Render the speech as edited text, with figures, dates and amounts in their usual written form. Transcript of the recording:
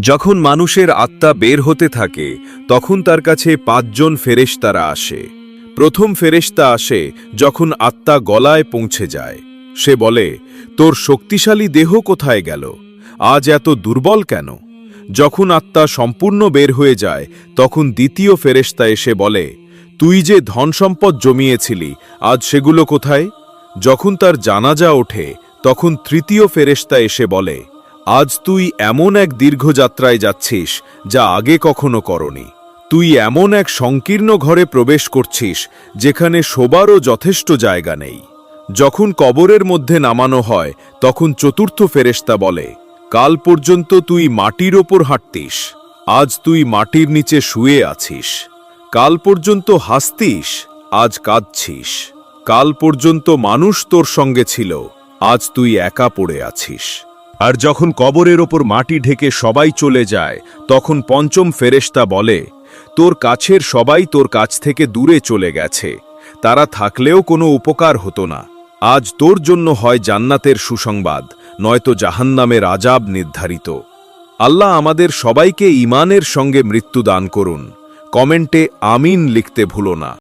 যখন মানুষের আত্মা বের হতে থাকে তখন তার কাছে 5 জন ফেরেশতারা আসে। প্রথম ফেরেশতা আসে যখন আত্মা গলায় পৌঁছে যায়। সে বলে, তোর শক্তিশালী দেহ কোথায় গেল? আজ এত দুর্বল কেন? যখন আত্মা সম্পূর্ণ বের হয়ে যায় তখন দ্বিতীয় ফেরেশতা এসে বলে, তুই যে ধনসম্পদ জমিয়েছিলি আজ সেগুলো কোথায়? যখন তার জানাজা ওঠে তখন তৃতীয় ফেরেশতা এসে বলে, আজ তুই এমন এক দীর্ঘযাত্রায় যাচ্ছিস যা আগে কখনো করনি। তুই এমন এক সংকীর্ণ ঘরে প্রবেশ করছিস যেখানে শোবারও যথেষ্ট জায়গা নেই। যখন কবরের মধ্যে নামানো হয় তখন চতুর্থ ফেরেশতা বলে, কাল পর্যন্ত তুই মাটির ওপর হাঁটতিস, আজ তুই মাটির নিচে শুয়ে আছিস। কাল পর্যন্ত হাসতিস, আজ কাঁদছিস। কাল পর্যন্ত মানুষ তোর সঙ্গে ছিল, আজ তুই একা পড়ে আছিস। আর যখন কবরের ওপর মাটি ঢেকে সবাই চলে যায় তখন পঞ্চম ফেরেশতা বলে, তোর কাছের সবাই তোর কাছ থেকে দূরে চলে গেছে, তারা থাকলেও কোনো উপকার হতো না। আজ তোর জন্য হয় জান্নাতের সুসংবাদ, নয়তো জাহান্নামের আযাব নির্ধারিত। আল্লাহ আমাদের সবাইকে ঈমানের সঙ্গে মৃত্যু দান করুন। কমেন্টে আমিন লিখতে ভুলো না।